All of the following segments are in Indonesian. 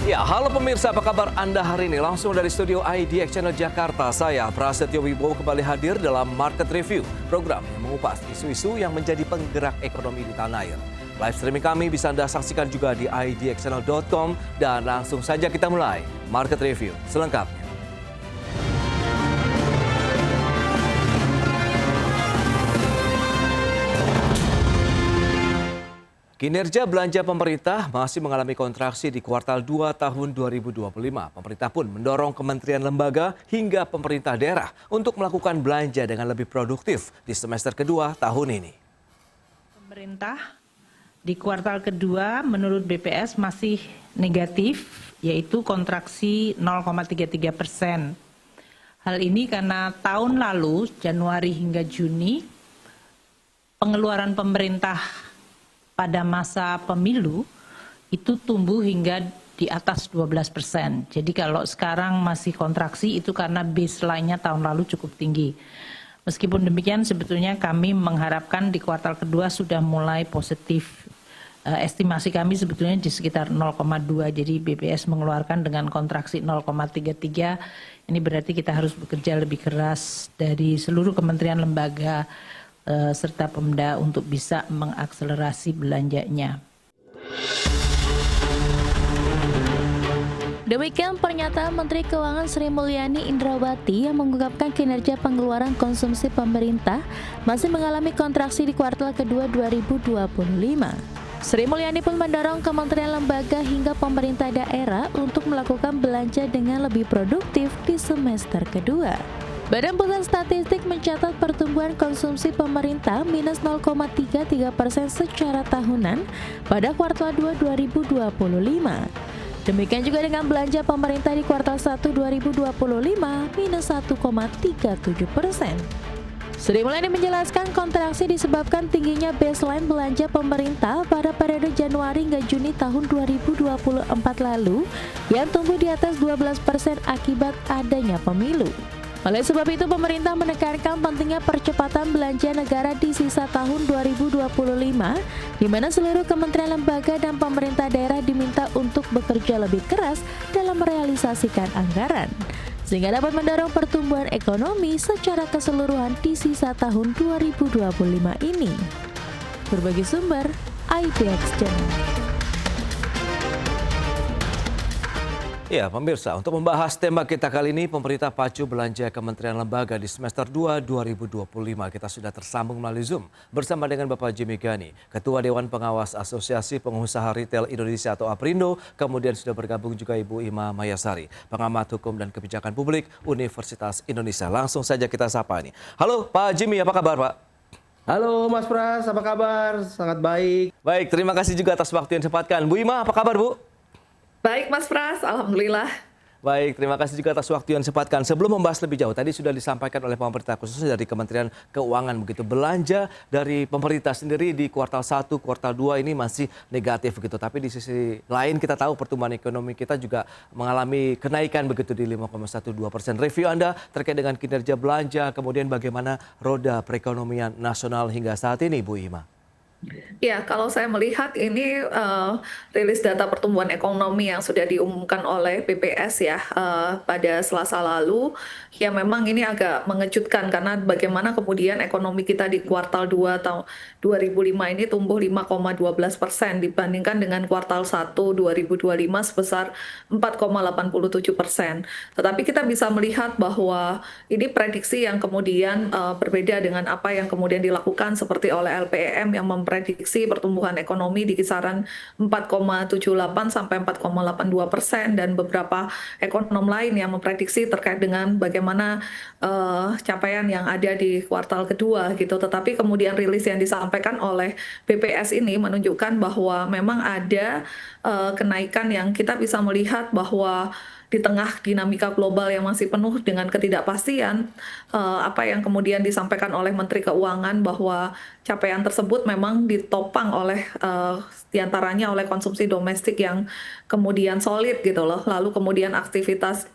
Ya, halo pemirsa, apa kabar Anda hari ini? Langsung dari studio IDX Channel Jakarta, saya Prasetyo Wibowo kembali hadir dalam Market Review, program yang mengupas isu-isu yang menjadi penggerak ekonomi di tanah air. Live streaming kami bisa Anda saksikan juga di idxchannel.com dan langsung saja kita mulai Market Review selengkapnya. Kinerja belanja pemerintah masih mengalami kontraksi di kuartal 2 tahun 2025. Pemerintah pun mendorong kementerian lembaga hingga pemerintah daerah untuk melakukan belanja dengan lebih produktif di semester kedua tahun ini. Pemerintah di kuartal kedua menurut BPS masih negatif, yaitu kontraksi 0,33%. Hal ini karena tahun lalu, Januari hingga Juni, pengeluaran pemerintah pada masa pemilu itu tumbuh hingga di atas 12%. Jadi kalau sekarang masih kontraksi itu karena baseline-nya tahun lalu cukup tinggi. Meskipun demikian sebetulnya kami mengharapkan di kuartal kedua sudah mulai positif. Estimasi kami sebetulnya di sekitar 0,2. Jadi BPS mengeluarkan dengan kontraksi 0,33. Ini berarti kita harus bekerja lebih keras dari seluruh kementerian lembaga serta Pemda untuk bisa mengakselerasi belanjanya. Demikian pernyataan Menteri Keuangan Sri Mulyani Indrawati yang mengungkapkan kinerja pengeluaran konsumsi pemerintah masih mengalami kontraksi di kuartal kedua 2025. Sri Mulyani pun mendorong kementerian lembaga hingga pemerintah daerah untuk melakukan belanja dengan lebih produktif di semester kedua. Badan Pusat Statistik mencatat pertumbuhan konsumsi pemerintah minus 0,33% secara tahunan pada kuartal 2 2025. Demikian juga dengan belanja pemerintah di kuartal 1 2025 minus 1,37%. Sri Mulyani menjelaskan kontraksi disebabkan tingginya baseline belanja pemerintah pada periode Januari hingga Juni tahun 2024 lalu yang tumbuh di atas 12% akibat adanya pemilu. Oleh sebab itu, pemerintah menekankan pentingnya percepatan belanja negara di sisa tahun 2025, di mana seluruh kementerian lembaga dan pemerintah daerah diminta untuk bekerja lebih keras dalam merealisasikan anggaran, sehingga dapat mendorong pertumbuhan ekonomi secara keseluruhan di sisa tahun 2025 ini. Berbagai sumber, IDX Channel. Ya, pemirsa, untuk membahas tema kita kali ini, pemerintah pacu belanja Kementerian Lembaga di semester 2 2025. Kita sudah tersambung melalui Zoom bersama dengan Bapak Jimmy Gani, Ketua Dewan Pengawas Asosiasi Pengusaha Retail Indonesia atau APRindo. Kemudian sudah bergabung juga Ibu Ima Mayasari, Pengamat Hukum dan Kebijakan Publik Universitas Indonesia. Langsung saja kita sapa nih. Halo Pak Jimmy, apa kabar Pak? Halo Mas Pras, apa kabar? Sangat baik. Baik, terima kasih juga atas waktu yang disempatkan. Bu Ima, apa kabar Bu? Baik Mas Pras, alhamdulillah. Baik, terima kasih juga atas waktu yang disempatkan. Sebelum membahas lebih jauh, tadi sudah disampaikan oleh pemerintah khususnya dari Kementerian Keuangan begitu. Belanja dari pemerintah sendiri di kuartal 1, kuartal 2 ini masih negatif begitu. Tapi di sisi lain kita tahu pertumbuhan ekonomi kita juga mengalami kenaikan begitu di 5,12%. Review Anda terkait dengan kinerja belanja, kemudian bagaimana roda perekonomian nasional hingga saat ini, Bu Ima? Ya, kalau saya melihat ini rilis data pertumbuhan ekonomi yang sudah diumumkan oleh BPS ya pada Selasa lalu, ya memang ini agak mengejutkan karena bagaimana kemudian ekonomi kita di kuartal 2 tahun 2005 ini tumbuh 5,12% dibandingkan dengan kuartal 1 2025 sebesar 4,87%. Tetapi kita bisa melihat bahwa ini prediksi yang kemudian berbeda dengan apa yang kemudian dilakukan seperti oleh LPEM yang memprediksi pertumbuhan ekonomi di kisaran 4,78 sampai 4,82% dan beberapa ekonom lain yang memprediksi terkait dengan bagaimana capaian yang ada di kuartal kedua gitu. Tetapi kemudian rilis yang disampaikan oleh BPS ini menunjukkan bahwa memang ada kenaikan yang kita bisa melihat bahwa di tengah dinamika global yang masih penuh dengan ketidakpastian, apa yang kemudian disampaikan oleh Menteri Keuangan bahwa capaian tersebut memang ditopang oleh diantaranya oleh konsumsi domestik yang kemudian solid gitu loh, lalu kemudian aktivitas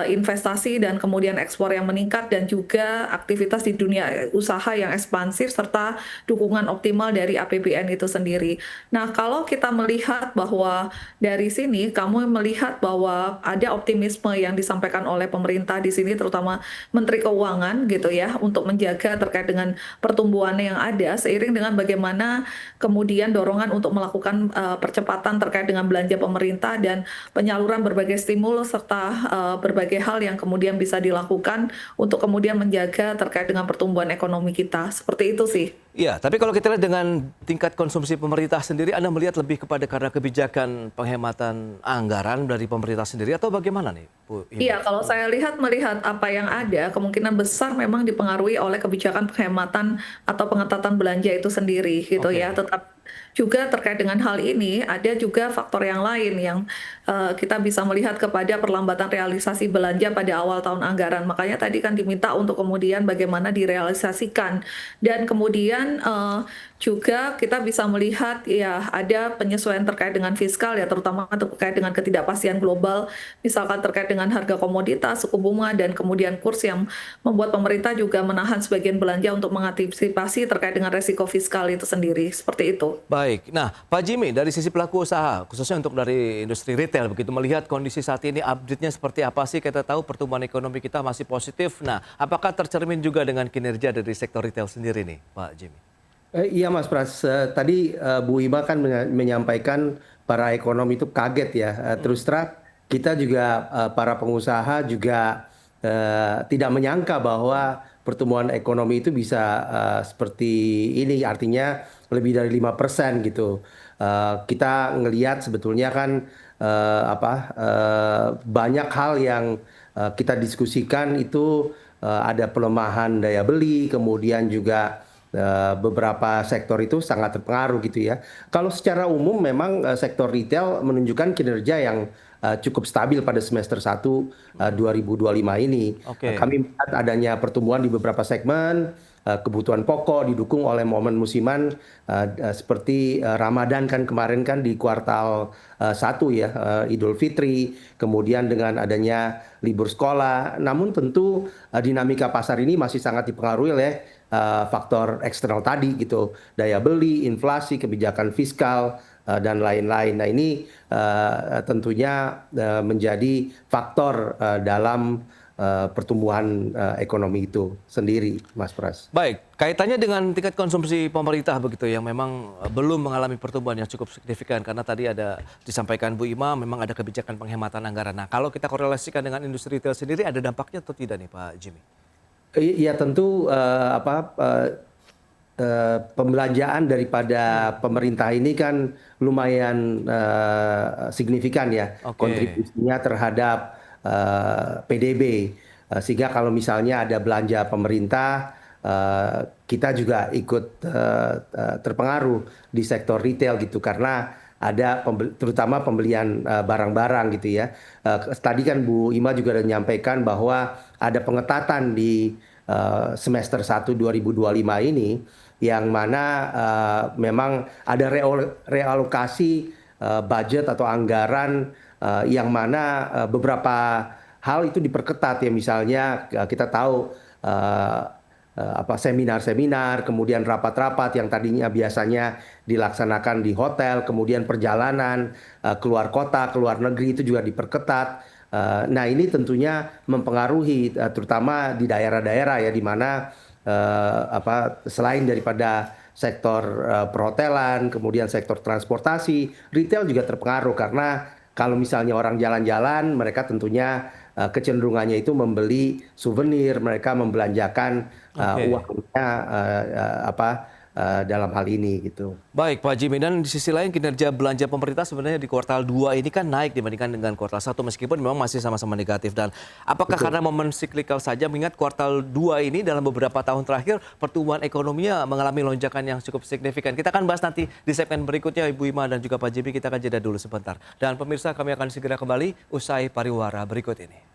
investasi dan kemudian ekspor yang meningkat dan juga aktivitas di dunia usaha yang ekspansif serta dukungan optimal dari APBN itu sendiri. Nah, kalau kita melihat bahwa dari sini kamu melihat bahwa ada optimisme yang disampaikan oleh pemerintah di sini terutama Menteri Keuangan gitu ya untuk menjaga terkait dengan pertumbuhan yang ada seiring dengan bagaimana kemudian dorongan untuk melakukan percepatan terkait dengan belanja pemerintah dan penyaluran berbagai stimulus serta berbagai hal yang kemudian bisa dilakukan untuk kemudian menjaga terkait dengan pertumbuhan ekonomi kita. Seperti itu sih. Iya, tapi kalau kita lihat dengan tingkat konsumsi pemerintah sendiri, Anda melihat lebih kepada karena kebijakan penghematan anggaran dari pemerintah sendiri atau bagaimana nih, Bu? Iya, kalau saya melihat apa yang ada, kemungkinan besar memang dipengaruhi oleh kebijakan penghematan atau pengetatan belanja itu sendiri, gitu Oke. ya. Tetap juga terkait dengan hal ini, ada juga faktor yang lain yang kita bisa melihat kepada perlambatan realisasi belanja pada awal tahun anggaran. Makanya tadi kan diminta untuk kemudian bagaimana direalisasikan dan kemudian juga kita bisa melihat ya ada penyesuaian terkait dengan fiskal ya terutama terkait dengan ketidakpastian global misalkan terkait dengan harga komoditas, suku bunga dan kemudian kurs yang membuat pemerintah juga menahan sebagian belanja untuk mengantisipasi terkait dengan resiko fiskal itu sendiri seperti itu. Baik, nah Pak Jimmy dari sisi pelaku usaha, khususnya untuk dari industri retail, begitu melihat kondisi saat ini update-nya seperti apa sih? Kita tahu pertumbuhan ekonomi kita masih positif, nah apakah tercermin juga dengan kinerja dari sektor retail sendiri nih Pak Jimmy? Iya Mas Pras, tadi Bu Ima kan menyampaikan para ekonom itu kaget ya. Terus terang kita juga para pengusaha juga tidak menyangka bahwa pertumbuhan ekonomi itu bisa seperti ini, artinya lebih dari 5% gitu. Kita ngelihat sebetulnya kan banyak hal yang kita diskusikan itu ada pelemahan daya beli, kemudian juga beberapa sektor itu sangat terpengaruh gitu ya. Kalau secara umum memang sektor retail menunjukkan kinerja yang cukup stabil pada semester 1 2025 ini. Oke. Kami melihat adanya pertumbuhan di beberapa segmen, kebutuhan pokok didukung oleh momen musiman seperti Ramadan kan kemarin kan di kuartal 1 ya, Idul Fitri, kemudian dengan adanya libur sekolah. Namun tentu dinamika pasar ini masih sangat dipengaruhi oleh faktor eksternal tadi gitu, daya beli, inflasi, kebijakan fiskal dan lain-lain. Nah ini tentunya menjadi faktor dalam pertumbuhan ekonomi itu sendiri, Mas Pras. Baik, kaitannya dengan tingkat konsumsi pemerintah begitu yang memang belum mengalami pertumbuhan yang cukup signifikan karena tadi ada disampaikan Bu Ima memang ada kebijakan penghematan anggaran. Nah kalau kita korelasikan dengan industri retail sendiri ada dampaknya atau tidak nih Pak Jimmy? Iya tentu pembelanjaan daripada pemerintah ini kan lumayan signifikan ya. Oke. Kontribusinya terhadap PDB. Sehingga kalau misalnya ada belanja pemerintah, kita juga ikut terpengaruh di sektor retail gitu karena ada terutama pembelian barang-barang gitu ya. Tadi kan Bu Ima juga sudah menyampaikan bahwa ada pengetatan di semester 1 2025 ini yang mana memang ada realokasi budget atau anggaran yang mana beberapa hal itu diperketat ya, misalnya kita tahu seminar-seminar, kemudian rapat-rapat yang tadinya biasanya dilaksanakan di hotel, kemudian perjalanan keluar kota, keluar negeri itu juga diperketat. Nah ini tentunya mempengaruhi terutama di daerah-daerah ya di mana selain daripada sektor perhotelan, kemudian sektor transportasi, retail juga terpengaruh karena kalau misalnya orang jalan-jalan, mereka tentunya kecenderungannya itu membeli souvenir, mereka membelanjakan uangnya dalam hal ini gitu. Baik Pak Jimmy, dan di sisi lain kinerja belanja pemerintah sebenarnya di kuartal 2 ini kan naik dibandingkan dengan kuartal 1 meskipun memang masih sama-sama negatif. Dan apakah karena momen siklikal saja mengingat kuartal 2 ini dalam beberapa tahun terakhir pertumbuhan ekonominya mengalami lonjakan yang cukup signifikan. Kita akan bahas nanti di segmen berikutnya Ibu Ima dan juga Pak Jimmy, kita akan jeda dulu sebentar. Dan pemirsa kami akan segera kembali usai pariwara berikut ini.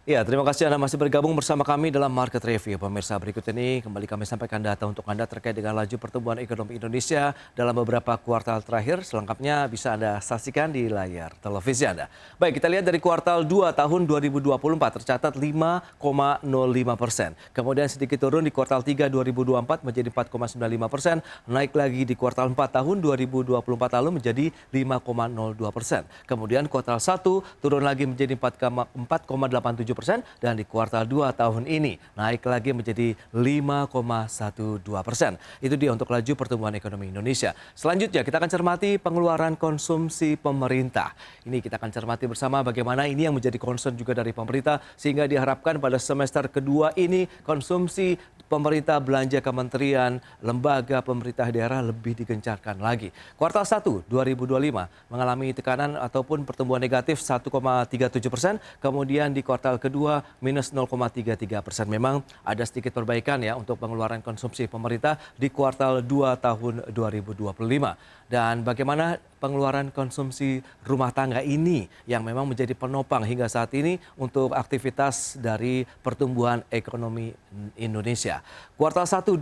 Ya, terima kasih Anda masih bergabung bersama kami dalam Market Review. Pemirsa, berikut ini kembali kami sampaikan data untuk Anda terkait dengan laju pertumbuhan ekonomi Indonesia dalam beberapa kuartal terakhir. Selengkapnya bisa Anda saksikan di layar televisi Anda. Baik, kita lihat dari kuartal 2 tahun 2024 tercatat 5,05%. Kemudian sedikit turun di kuartal 3 2024 menjadi 4,95%. Naik lagi di kuartal 4 tahun 2024 lalu menjadi 5,02%. Kemudian kuartal 1 turun lagi menjadi 4,87%. Dan di kuartal 2 tahun ini naik lagi menjadi 5,12%. Itu dia untuk laju pertumbuhan ekonomi Indonesia. Selanjutnya kita akan cermati pengeluaran konsumsi pemerintah. Ini kita akan cermati bersama bagaimana ini yang menjadi concern juga dari pemerintah sehingga diharapkan pada semester kedua ini konsumsi pemerintah, belanja kementerian, lembaga pemerintah daerah lebih digencarkan lagi. Kuartal 1 2025 mengalami tekanan ataupun pertumbuhan negatif 1,37%, kemudian di kuartal kedua minus 0,33%. Memang ada sedikit perbaikan ya untuk pengeluaran konsumsi pemerintah di kuartal 2 tahun 2025. Dan bagaimana pengeluaran konsumsi rumah tangga ini yang memang menjadi penopang hingga saat ini untuk aktivitas dari pertumbuhan ekonomi Indonesia. Kuartal 1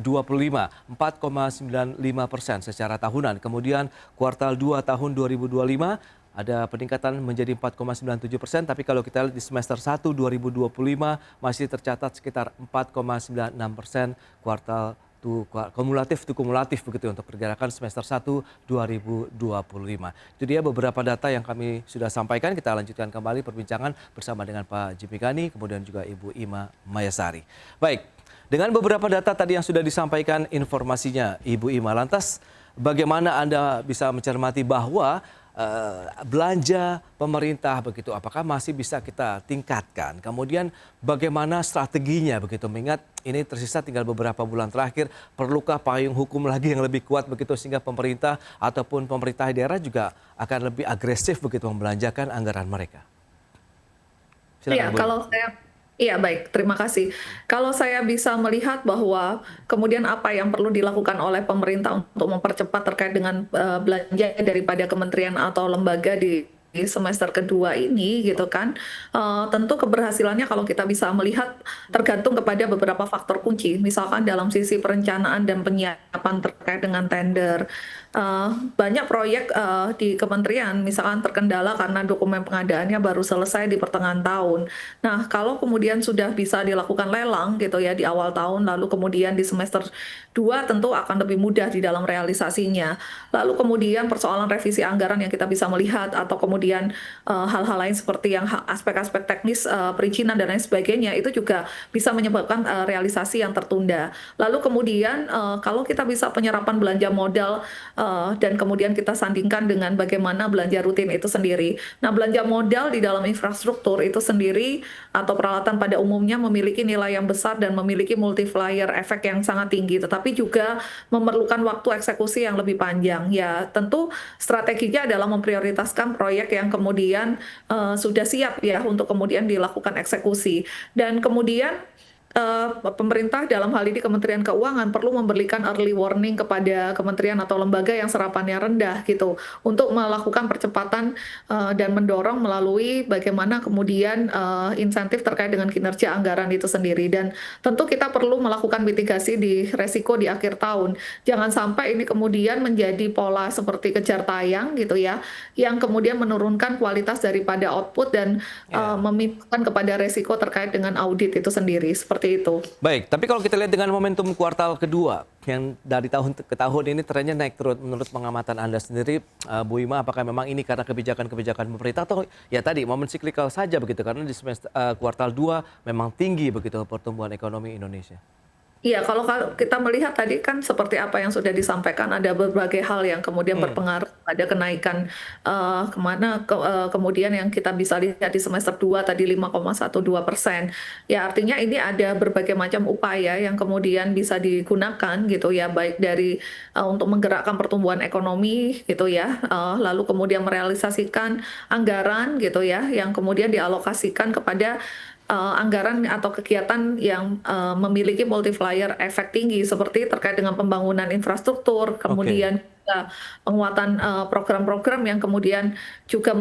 2025 4,95% secara tahunan. Kemudian kuartal 2 tahun 2025 ada peningkatan menjadi 4,97%, tapi kalau kita lihat di semester 1 2025 masih tercatat sekitar 4,96% kuartal kumulatif begitu untuk pergerakan semester 1 2025. Itu dia beberapa data yang kami sudah sampaikan. Kita lanjutkan kembali perbincangan bersama dengan Pak Jimmy Gani, kemudian juga Ibu Ima Mayasari. Baik, dengan beberapa data tadi yang sudah disampaikan informasinya Ibu Ima, lantas bagaimana Anda bisa mencermati bahwa belanja pemerintah begitu, apakah masih bisa kita tingkatkan? Kemudian bagaimana strateginya begitu, mengingat ini tersisa tinggal beberapa bulan terakhir, perlukah payung hukum lagi yang lebih kuat begitu sehingga pemerintah ataupun pemerintah daerah juga akan lebih agresif begitu membelanjakan anggaran mereka? Iya, iya, baik, terima kasih. Kalau saya bisa melihat bahwa kemudian apa yang perlu dilakukan oleh pemerintah untuk mempercepat terkait dengan belanja daripada kementerian atau lembaga di semester kedua ini gitu kan, tentu keberhasilannya kalau kita bisa melihat tergantung kepada beberapa faktor kunci, misalkan dalam sisi perencanaan dan penyiapan terkait dengan tender. Banyak proyek di kementerian misalkan terkendala karena dokumen pengadaannya baru selesai di pertengahan tahun. Nah, kalau kemudian sudah bisa dilakukan lelang gitu ya di awal tahun, lalu kemudian di semester 2 tentu akan lebih mudah di dalam realisasinya. Lalu kemudian persoalan revisi anggaran yang kita bisa melihat atau kemudian hal-hal lain seperti yang aspek-aspek teknis perizinan dan lain sebagainya itu juga bisa menyebabkan realisasi yang tertunda. Lalu kemudian kalau kita bisa penyerapan belanja modal dan kemudian kita sandingkan dengan bagaimana belanja rutin itu sendiri. Nah, belanja modal di dalam infrastruktur itu sendiri atau peralatan pada umumnya memiliki nilai yang besar dan memiliki multiplier efek yang sangat tinggi, tetapi juga memerlukan waktu eksekusi yang lebih panjang. Ya, tentu strateginya adalah memprioritaskan proyek yang kemudian sudah siap ya untuk kemudian dilakukan eksekusi. Dan kemudian pemerintah dalam hal ini Kementerian Keuangan perlu memberikan early warning kepada kementerian atau lembaga yang serapannya rendah gitu untuk melakukan percepatan dan mendorong melalui bagaimana kemudian insentif terkait dengan kinerja anggaran itu sendiri. Dan tentu kita perlu melakukan mitigasi di resiko di akhir tahun. Jangan sampai ini kemudian menjadi pola seperti kejar tayang gitu ya, yang kemudian menurunkan kualitas daripada output dan memikirkan kepada resiko terkait dengan audit itu sendiri. Seperti itu. Baik, tapi kalau kita lihat dengan momentum kuartal kedua yang dari tahun ke tahun ini trennya naik terus menurut pengamatan Anda sendiri, Bu Ima, apakah memang ini karena kebijakan-kebijakan pemerintah atau ya tadi momen siklikal saja begitu karena di semester kuartal 2 memang tinggi begitu pertumbuhan ekonomi Indonesia? Iya, kalau kita melihat tadi kan seperti apa yang sudah disampaikan, ada berbagai hal yang kemudian berpengaruh pada kenaikan kemudian yang kita bisa lihat di semester 2 tadi 5,12%. Ya, artinya ini ada berbagai macam upaya yang kemudian bisa digunakan gitu ya, baik dari untuk menggerakkan pertumbuhan ekonomi gitu ya, lalu kemudian merealisasikan anggaran gitu ya, yang kemudian dialokasikan kepada anggaran atau kegiatan yang memiliki multiplier efek tinggi seperti terkait dengan pembangunan infrastruktur, kemudian penguatan program-program yang kemudian juga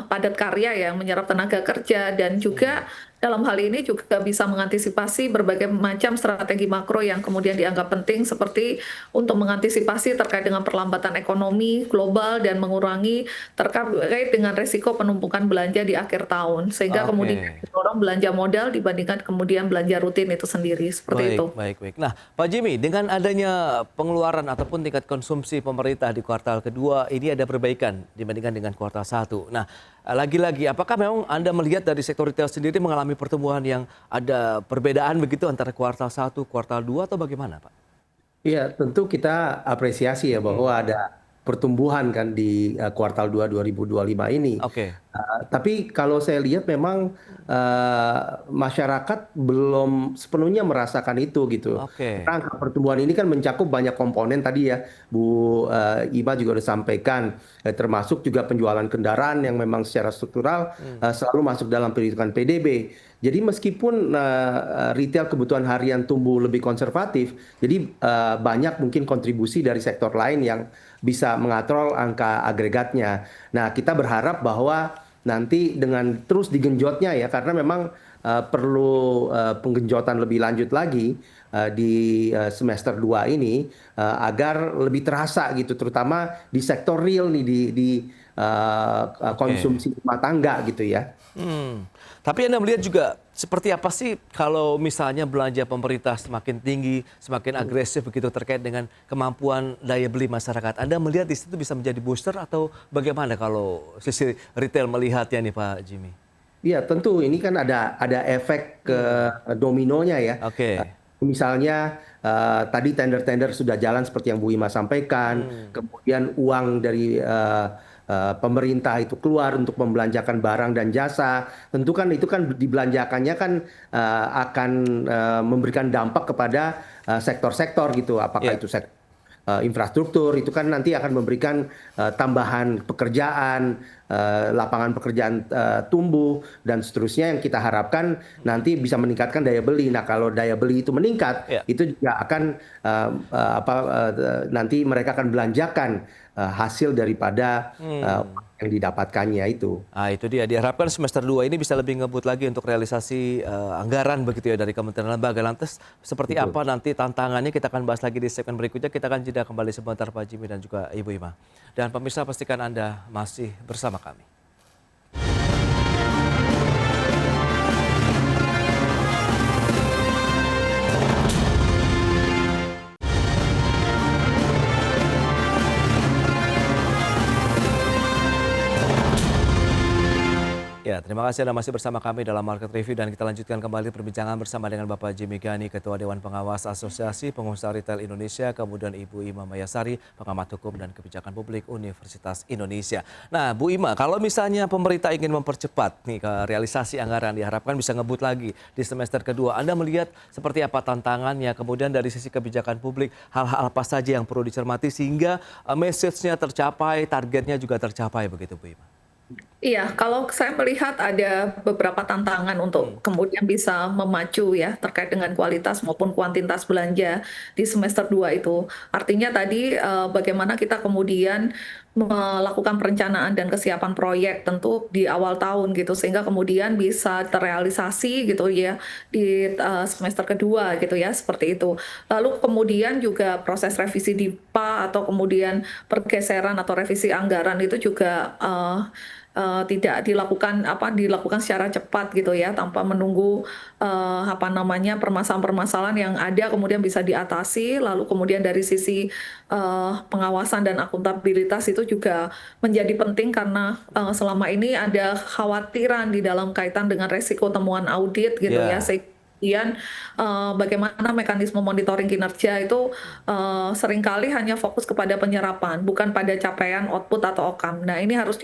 padat karya yang menyerap tenaga kerja, dan juga dalam hal ini juga bisa mengantisipasi berbagai macam strategi makro yang kemudian dianggap penting seperti untuk mengantisipasi terkait dengan perlambatan ekonomi global dan mengurangi terkait dengan risiko penumpukan belanja di akhir tahun, sehingga kemudian mendorong belanja modal dibandingkan kemudian belanja rutin itu sendiri seperti itu. Baik. Nah, Pak Jimmy, dengan adanya pengeluaran ataupun tingkat konsumsi pemerintah di kuartal kedua ini ada perbaikan dibandingkan dengan kuartal 1. Nah, lagi-lagi apakah memang Anda melihat dari sektor retail sendiri mengalami pertumbuhan yang ada perbedaan begitu antara kuartal 1, kuartal 2 atau bagaimana, Pak? Iya, tentu kita apresiasi ya bahwa ada pertumbuhan kan di kuartal 2 2025 ini. Tapi kalau saya lihat memang masyarakat belum sepenuhnya merasakan itu gitu. Karena angka pertumbuhan ini kan mencakup banyak komponen tadi ya, Bu Ima juga sudah sampaikan, termasuk juga penjualan kendaraan yang memang secara struktural selalu masuk dalam perhitungan PDB. Jadi meskipun retail kebutuhan harian tumbuh lebih konservatif, jadi banyak mungkin kontribusi dari sektor lain yang bisa mengatrol angka agregatnya. Nah, kita berharap bahwa nanti dengan terus digenjotnya ya, karena memang perlu penggenjotan lebih lanjut lagi di semester 2 ini agar lebih terasa gitu, terutama di sektor real nih, di konsumsi rumah tangga gitu ya. Tapi Anda melihat juga seperti apa sih kalau misalnya belanja pemerintah semakin tinggi, semakin agresif begitu terkait dengan kemampuan daya beli masyarakat. Anda melihat di situ bisa menjadi booster atau bagaimana kalau sisi retail melihatnya nih Pak Jimmy? Iya, tentu ini kan ada efek ke dominonya ya. Misalnya tadi tender-tender sudah jalan seperti yang Bu Ima sampaikan, kemudian uang dari pemerintah itu keluar untuk membelanjakan barang dan jasa, tentu kan itu kan dibelanjakannya kan akan memberikan dampak kepada sektor-sektor gitu, apakah itu sektor infrastruktur, itu kan nanti akan memberikan tambahan pekerjaan, lapangan pekerjaan tumbuh dan seterusnya, yang kita harapkan nanti bisa meningkatkan daya beli. Nah, kalau daya beli itu meningkat, itu juga akan nanti mereka akan belanjakan hasil daripada yang didapatkannya itu. Itu dia, diharapkan semester 2 ini bisa lebih ngebut lagi untuk realisasi anggaran begitu ya dari kementerian lembaga. Lantas seperti apa nanti tantangannya, kita akan bahas lagi di segmen berikutnya. Kita akan jeda kembali sebentar Pak Jimmy dan juga Ibu Ima. Dan pemirsa, pastikan Anda masih bersama kami. Ya, terima kasih Anda masih bersama kami dalam Market Review, dan kita lanjutkan kembali perbincangan bersama dengan Bapak Jimmy Gani, Ketua Dewan Pengawas Asosiasi Pengusaha Retail Indonesia, kemudian Ibu Ima Mayasari, Pengamat Hukum dan Kebijakan Publik Universitas Indonesia. Nah, Bu Ima, kalau misalnya pemerintah ingin mempercepat nih ke realisasi anggaran, diharapkan bisa ngebut lagi di semester kedua. Anda melihat seperti apa tantangannya, kemudian dari sisi kebijakan publik, hal-hal apa saja yang perlu dicermati sehingga message-nya tercapai, targetnya juga tercapai begitu Bu Ima? Iya, kalau saya melihat ada beberapa tantangan untuk kemudian bisa memacu ya terkait dengan kualitas maupun kuantitas belanja di semester 2 itu. Artinya tadi bagaimana kita kemudian melakukan perencanaan dan kesiapan proyek tentu di awal tahun gitu, sehingga kemudian bisa terrealisasi gitu ya di semester kedua gitu ya, seperti itu. Lalu kemudian juga proses revisi DIPA atau kemudian pergeseran atau revisi anggaran itu juga tidak dilakukan secara cepat gitu ya, tanpa menunggu permasalahan-permasalahan yang ada kemudian bisa diatasi. Lalu kemudian dari sisi pengawasan dan akuntabilitas itu juga menjadi penting, karena selama ini ada khawatiran di dalam kaitan dengan resiko temuan audit gitu ya. Kemudian bagaimana mekanisme monitoring kinerja itu seringkali hanya fokus kepada penyerapan, bukan pada capaian output atau OKAM. Nah, ini harus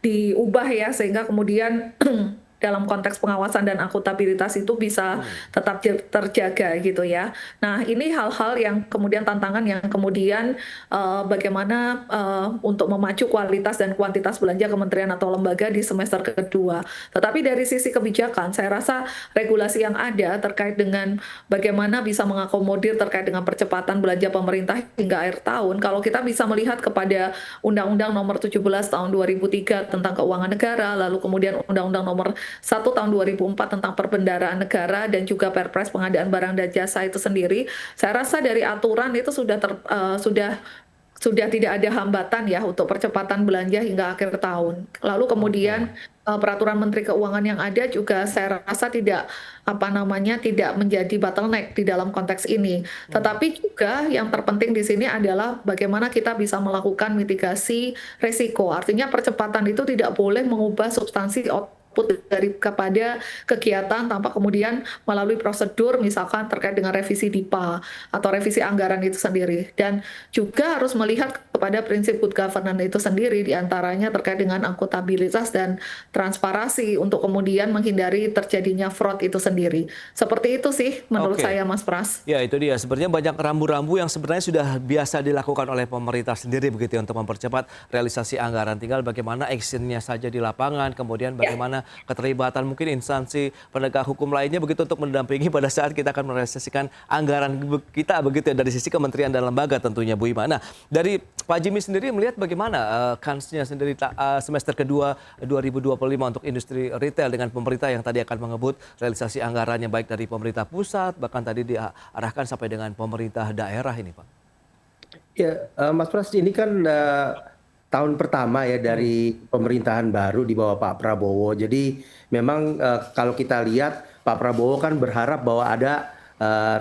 diubah ya, sehingga kemudian dalam konteks pengawasan dan akuntabilitas itu bisa tetap terjaga gitu ya. Nah, ini hal-hal yang kemudian tantangan yang kemudian bagaimana untuk memacu kualitas dan kuantitas belanja kementerian atau lembaga di semester kedua. Tetapi dari sisi kebijakan, saya rasa regulasi yang ada terkait dengan bagaimana bisa mengakomodir terkait dengan percepatan belanja pemerintah hingga akhir tahun. Kalau kita bisa melihat kepada Undang-Undang Nomor 17 Tahun 2003 tentang Keuangan Negara, lalu kemudian Undang-Undang Nomor 1 Tahun 2004 tentang Perbendaharaan Negara, dan juga Perpres Pengadaan Barang dan Jasa itu sendiri, saya rasa dari aturan itu sudah tidak ada hambatan ya untuk percepatan belanja hingga akhir tahun. Lalu kemudian peraturan Menteri Keuangan yang ada juga saya rasa tidak menjadi bottleneck di dalam konteks ini. Tetapi juga yang terpenting di sini adalah bagaimana kita bisa melakukan mitigasi risiko. Artinya percepatan itu tidak boleh mengubah substansi output kepada kegiatan tanpa kemudian melalui prosedur misalkan terkait dengan revisi DIPA atau revisi anggaran itu sendiri. Dan juga harus melihat kepada prinsip good governance itu sendiri, diantaranya terkait dengan akuntabilitas dan transparansi untuk kemudian menghindari terjadinya fraud itu sendiri. Seperti itu sih menurut saya, Mas Pras. Ya, itu dia. Sebenarnya banyak rambu-rambu yang sebenarnya sudah biasa dilakukan oleh pemerintah sendiri begitu ya, untuk mempercepat realisasi anggaran. Tinggal bagaimana actionnya saja di lapangan, kemudian bagaimana keterlibatan mungkin instansi penegak hukum lainnya begitu untuk mendampingi pada saat kita akan merealisasikan anggaran kita begitu ya, dari sisi kementerian dan lembaga tentunya, Bu Ima. Nah, dari Pak Jimmy sendiri melihat bagaimana kansnya sendiri semester kedua 2025 untuk industri retail dengan pemerintah yang tadi akan mengebut realisasi anggarannya baik dari pemerintah pusat bahkan tadi diarahkan sampai dengan pemerintah daerah ini, Pak? Ya, Mas Pras, ini kan tahun pertama ya dari pemerintahan baru di bawah Pak Prabowo. Jadi memang kalau kita lihat Pak Prabowo kan berharap bahwa ada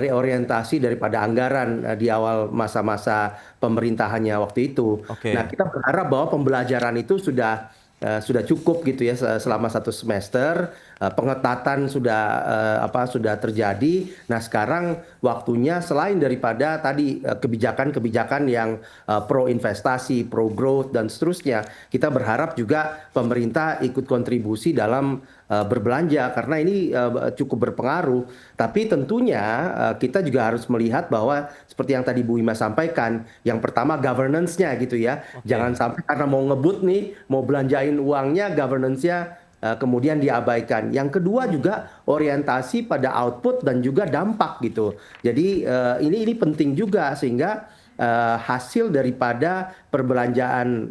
reorientasi daripada anggaran di awal masa-masa pemerintahannya waktu itu. Nah, kita berharap bahwa pembelajaran itu sudah cukup gitu ya selama 1 semester. Pengetatan sudah terjadi. Nah, sekarang waktunya selain daripada tadi kebijakan-kebijakan yang pro investasi, pro growth dan seterusnya, kita berharap juga pemerintah ikut kontribusi dalam berbelanja karena ini cukup berpengaruh. Tapi tentunya kita juga harus melihat bahwa seperti yang tadi Bu Ima sampaikan, yang pertama governance-nya gitu ya. Jangan sampai karena mau ngebut nih, mau belanjain uangnya, governance-nya kemudian diabaikan. Yang kedua juga orientasi pada output dan juga dampak gitu. Jadi ini penting juga sehingga hasil daripada perbelanjaan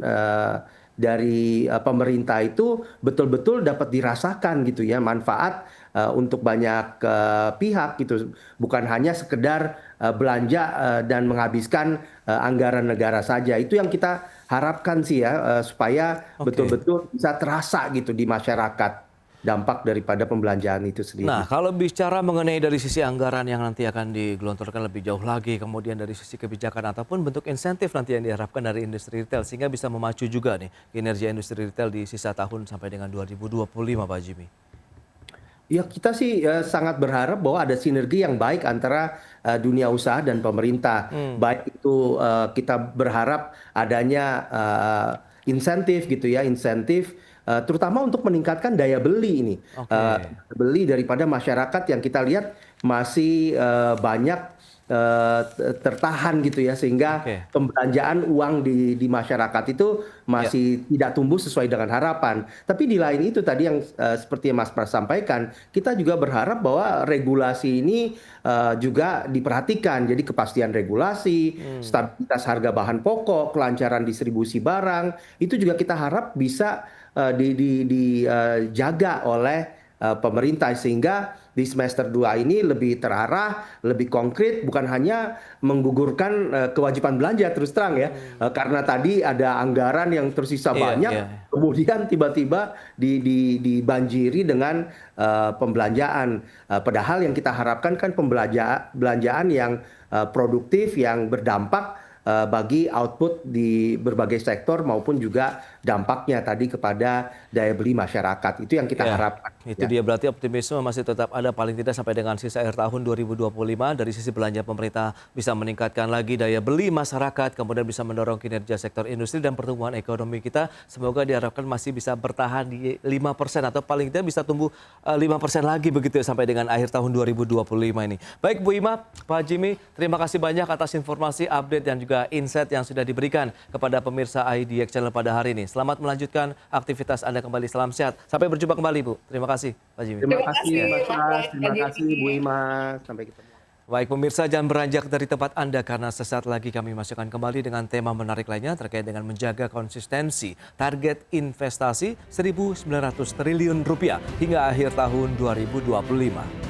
dari pemerintah itu betul-betul dapat dirasakan gitu ya, manfaat untuk banyak pihak gitu, bukan hanya sekedar belanja dan menghabiskan anggaran negara saja. Itu yang kita harapkan sih ya, supaya betul-betul bisa terasa gitu di masyarakat dampak daripada pembelanjaan itu sendiri. Nah, kalau bicara mengenai dari sisi anggaran yang nanti akan digelontorkan lebih jauh lagi, kemudian dari sisi kebijakan ataupun bentuk insentif nanti yang diharapkan dari industri retail sehingga bisa memacu juga nih kinerja industri retail di sisa tahun sampai dengan 2025, Pak Jimmy. Ya, kita sih sangat berharap bahwa ada sinergi yang baik antara dunia usaha dan pemerintah. Baik itu kita berharap adanya insentif gitu ya, insentif terutama untuk meningkatkan daya beli ini. Beli daripada masyarakat yang kita lihat masih banyak tertahan gitu ya, sehingga pembelanjaan uang di masyarakat itu masih tidak tumbuh sesuai dengan harapan. Tapi di lain itu tadi yang seperti yang Mas Pras sampaikan, kita juga berharap bahwa regulasi ini juga diperhatikan. Jadi kepastian regulasi, stabilitas harga bahan pokok, kelancaran distribusi barang, itu juga kita harap bisa dijaga oleh pemerintah sehingga di semester 2 ini lebih terarah, lebih konkret, bukan hanya menggugurkan kewajiban belanja terus terang ya. Karena tadi ada anggaran yang tersisa banyak, kemudian tiba-tiba dibanjiri dengan pembelanjaan. Padahal yang kita harapkan kan pembelanjaan yang produktif, yang berdampak bagi output di berbagai sektor maupun juga dampaknya tadi kepada daya beli masyarakat. Itu yang kita harapkan. Itu dia, berarti optimisme masih tetap ada paling tidak sampai dengan sisa akhir tahun 2025. Dari sisi belanja pemerintah bisa meningkatkan lagi daya beli masyarakat, kemudian bisa mendorong kinerja sektor industri dan pertumbuhan ekonomi kita. Semoga diharapkan masih bisa bertahan di 5% atau paling tidak bisa tumbuh 5% lagi begitu ya sampai dengan akhir tahun 2025 ini. Baik Bu Ima, Pak Jimmy, terima kasih banyak atas informasi, update dan juga insight yang sudah diberikan kepada pemirsa IDX Channel pada hari ini. Selamat melanjutkan aktivitas Anda kembali. Salam sehat. Sampai berjumpa kembali, Bu. Terima kasih, Pak Jimmy. Terima kasih, Mas Pras. Terima kasih, Bu Ima. Sampai ketemu. Baik pemirsa, jangan beranjak dari tempat Anda karena sesaat lagi kami masih akan kembali dengan tema menarik lainnya terkait dengan menjaga konsistensi target investasi Rp1.900 triliun hingga akhir tahun 2025.